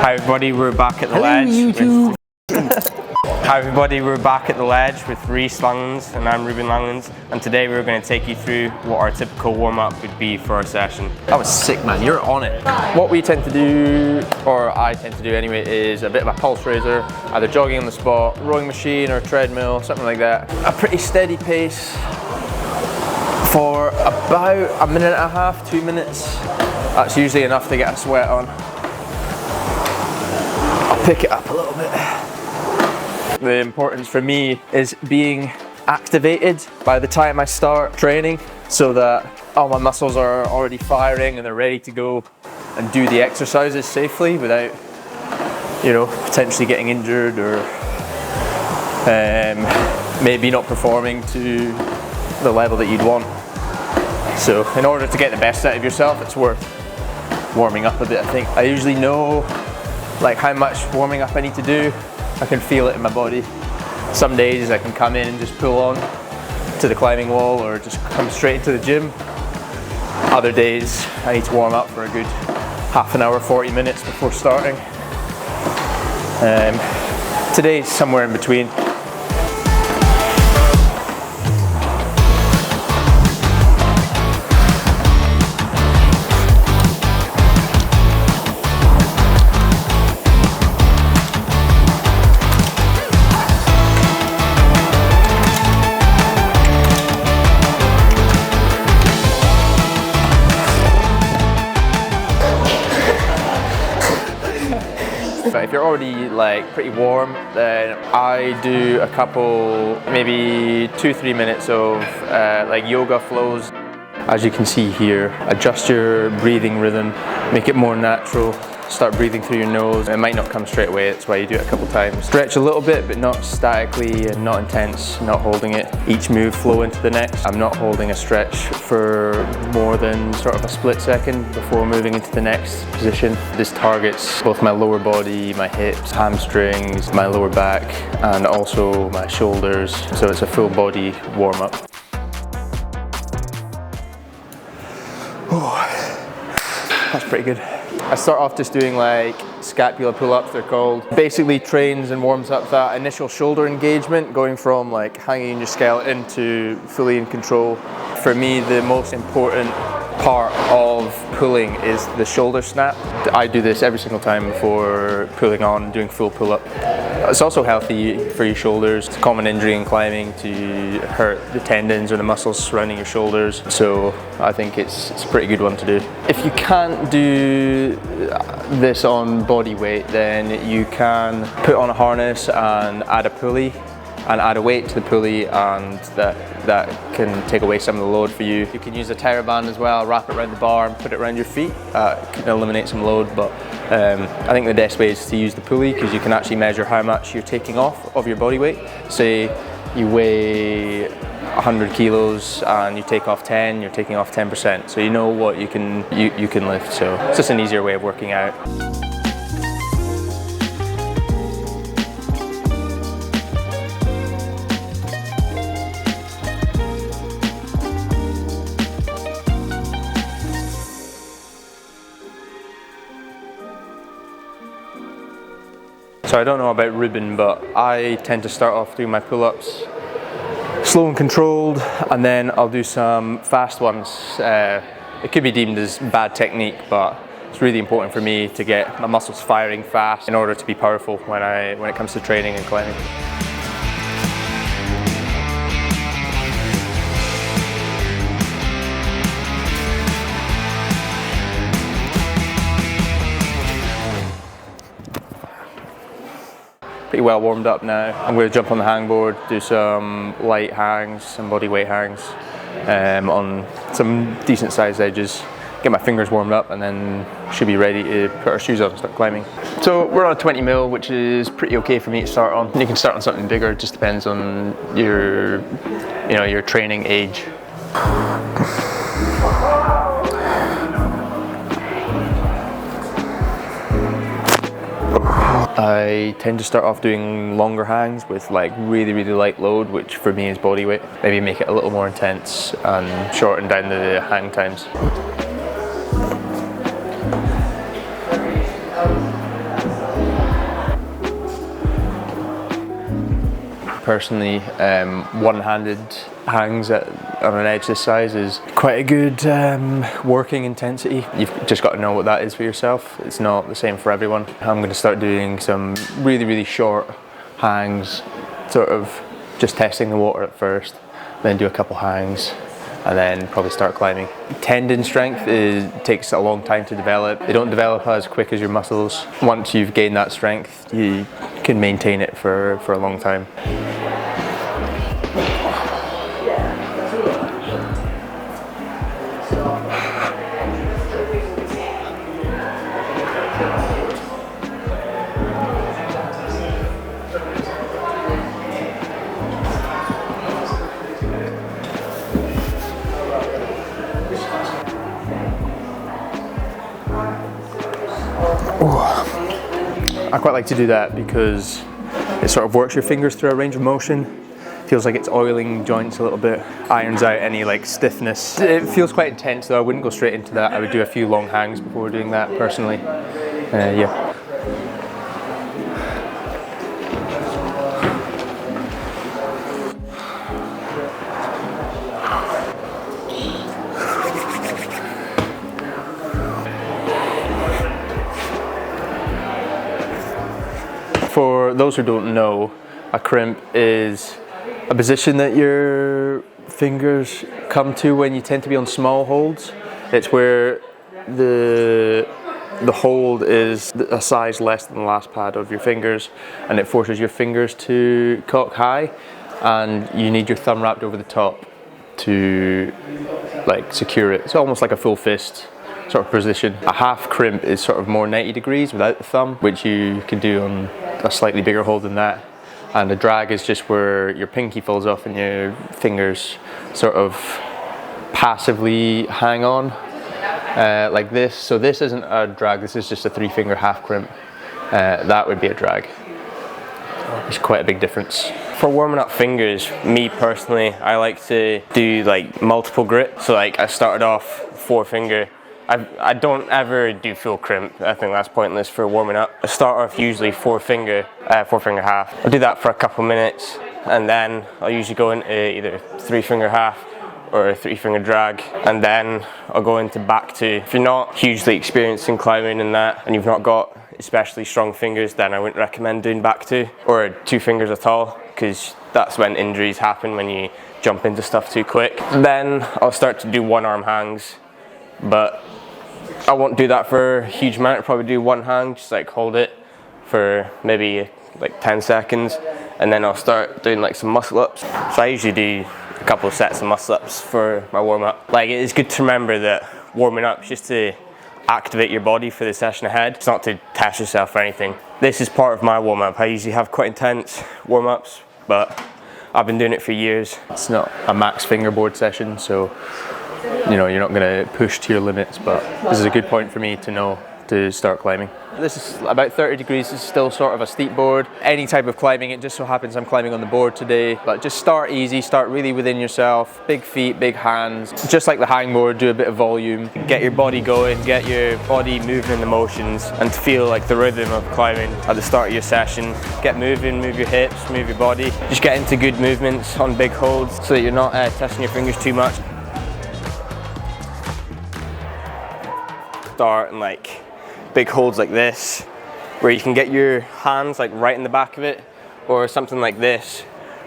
Hi everybody, we're back at the Ledge. Hi everybody, we're back at the Ledge with Rhys Langlands and I'm Reuben Langlands, and today we're going to take you through what our typical warm-up would be for our session. That was sick, man, you're on it. What we tend to do, or I tend to do anyway, is a bit of a pulse raiser, either jogging on the spot, rowing machine or treadmill, something like that. A pretty steady pace for about a minute and a half, 2 minutes. That's usually enough to get a sweat on. I'll pick it up a little bit. The importance for me is being activated by the time I start training so that all my muscles are already firing and they're ready to go and do the exercises safely without, you know, potentially getting injured or maybe not performing to the level that you'd want. So in order to get the best out of yourself, it's worth warming up a bit, I think. I usually know like how much warming up I need to do. I can feel it in my body. Some days I can come in and just pull on to the climbing wall or just come straight into the gym. Other days I need to warm up for a good half an hour, 40 minutes before starting. Today's somewhere in between. But if you're already like pretty warm, then I do a couple, maybe 2-3 minutes of like yoga flows. As you can see here, adjust your breathing rhythm, make it more natural. Start breathing through your nose. It might not come straight away, that's why you do it a couple times. Stretch a little bit, but not statically and not intense, not holding it. Each move flow into the next. I'm not holding a stretch for more than sort of a split second before moving into the next position. This targets both my lower body, my hips, hamstrings, my lower back, and also my shoulders. So it's a full body warm up. Oh, that's pretty good. I start off just doing like scapula pull-ups, they're called. Basically trains and warms up that initial shoulder engagement, going from like hanging in your skeleton to fully in control. For me, the most important part of pulling is the shoulder snap. I do this every single time before pulling on, doing full pull-up. It's also healthy for your shoulders. It's a common injury in climbing to hurt the tendons or the muscles surrounding your shoulders. So I think it's a pretty good one to do. If you can't do this on body weight, then you can put on a harness and add a pulley and add a weight to the pulley, and that can take away some of the load for you. You can use a terra band as well, wrap it around the bar and put it around your feet. It can eliminate some load, but I think the best way is to use the pulley because you can actually measure how much you're taking off of your body weight. Say you weigh 100 kilos and you take off 10, you're taking off 10%. So you know what you can lift, so it's just an easier way of working out. So I don't know about Reuben, but I tend to start off doing my pull-ups slow and controlled, and then I'll do some fast ones. It could be deemed as bad technique, but it's really important for me to get my muscles firing fast in order to be powerful when it comes to training and climbing. Pretty well warmed up now. I'm going to jump on the hangboard, do some light hangs, some body weight hangs on some decent sized edges, get my fingers warmed up, and then should be ready to put our shoes on and start climbing. So we're on a 20 mil, which is pretty okay for me to start on. You can start on something bigger, it just depends on your training age. I tend to start off doing longer hangs with like really light load, which for me is body weight. Maybe make it a little more intense and shorten down the hang times. personally, one-handed hangs on an edge this size is quite a good working intensity. You've just got to know what that is for yourself. It's not the same for everyone. I'm going to start doing some really short hangs, sort of just testing the water at first, then do a couple hangs, and then probably start climbing. Tendon strength takes a long time to develop. They don't develop as quick as your muscles. Once you've gained that strength, you can maintain it for a long time. I quite like to do that because it sort of works your fingers through a range of motion. Feels like it's oiling joints a little bit, irons out any like stiffness. It feels quite intense though. I wouldn't go straight into that. I would do a few long hangs before doing that personally. Yeah. For those who don't know, a crimp is a position that your fingers come to when you tend to be on small holds. It's where the hold is a size less than the last pad of your fingers, and it forces your fingers to cock high, and you need your thumb wrapped over the top to like secure it. It's almost like a full fist sort of position. A half crimp is sort of more 90 degrees without the thumb, which you can do on a slightly bigger hold than that. And a drag is just where your pinky falls off and your fingers sort of passively hang on like this. So this isn't a drag, this is just a 3-finger half crimp. That would be a drag. There's quite a big difference. For warming up fingers, me personally, I like to do like multiple grip. So like I started off 4-finger. I don't ever do full crimp. I think that's pointless for warming up. I start off usually 4-finger half. I'll do that for a couple minutes, and then I'll usually go into either 3-finger half or a 3-finger drag, and then I'll go into back 2. If you're not hugely experienced in climbing and that, and you've not got especially strong fingers, then I wouldn't recommend doing back 2 or 2 fingers at all, because that's when injuries happen, when you jump into stuff too quick. Then I'll start to do 1-arm hangs, but I won't do that for a huge amount. I'll probably do 1 hang, just like hold it for maybe like 10 seconds, and then I'll start doing like some muscle ups. So I usually do a couple of sets of muscle ups for my warm up. Like, it is good to remember that warming up is just to activate your body for the session ahead. It's not to test yourself or anything. This is part of my warm up. I usually have quite intense warm ups, but I've been doing it for years. It's not a max fingerboard session, so you know, you're not going to push to your limits, but this is a good point for me to know to start climbing. This is about 30 degrees, this is still sort of a steep board. Any type of climbing, it just so happens I'm climbing on the board today, but just start easy, start really within yourself, big feet, big hands. Just like the hangboard, do a bit of volume. Get your body going, get your body moving in the motions, and to feel like the rhythm of climbing at the start of your session. Get moving, move your hips, move your body. Just get into good movements on big holds so that you're not testing your fingers too much. Start in like big holds like this, where you can get your hands like right in the back of it, or something like this,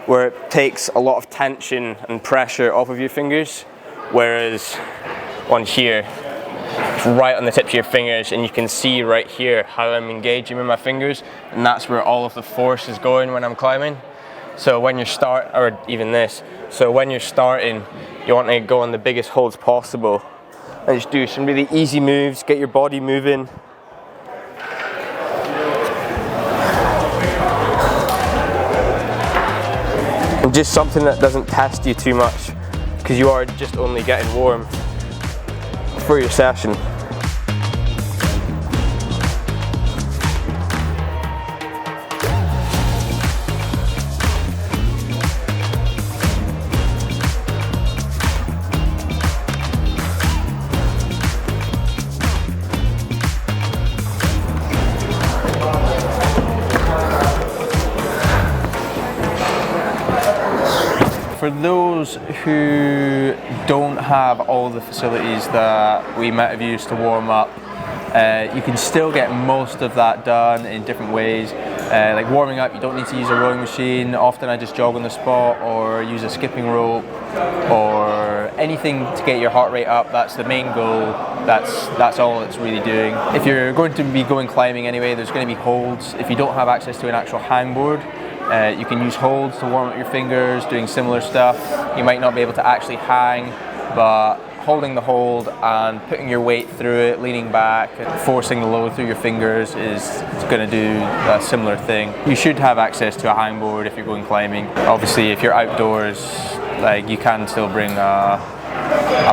where it takes a lot of tension and pressure off of your fingers, whereas on here, it's right on the tips of your fingers, and you can see right here how I'm engaging with my fingers, and that's where all of the force is going when I'm climbing. So when you're or even this, so when you're starting, you want to go on the biggest holds possible, and just do some really easy moves, get your body moving. And just something that doesn't test you too much, because you are just only getting warm for your session. for those who don't have all the facilities that we might have used to warm up, you can still get most of that done in different ways. Like warming up, you don't need to use a rowing machine. Often I just jog on the spot or use a skipping rope or anything to get your heart rate up. That's the main goal. That's all it's really doing. If you're going to be going climbing anyway, there's going to be holds. If you don't have access to an actual hangboard, you can use holds to warm up your fingers, doing similar stuff. You might not be able to actually hang, but holding the hold and putting your weight through it, leaning back, forcing the load through your fingers is going to do a similar thing. You should have access to a hangboard if you're going climbing. Obviously, if you're outdoors, like you can still bring a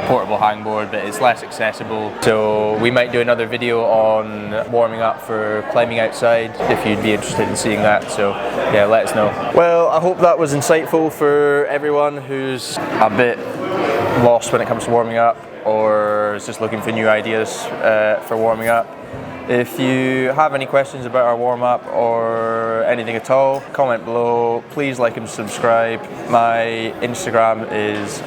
portable hangboard, but it's less accessible. So we might do another video on warming up for climbing outside if you'd be interested in seeing that. So yeah, let us know. Well, I hope that was insightful for everyone who's a bit lost when it comes to warming up or is just looking for new ideas for warming up. If you have any questions about our warm-up or anything at all, comment below. Please like and subscribe. My Instagram is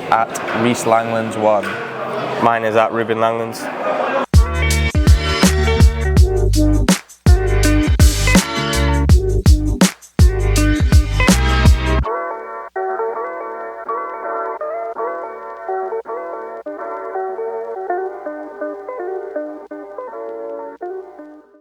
@Rhys Langlands 1. Mine is @Reuben Langlands.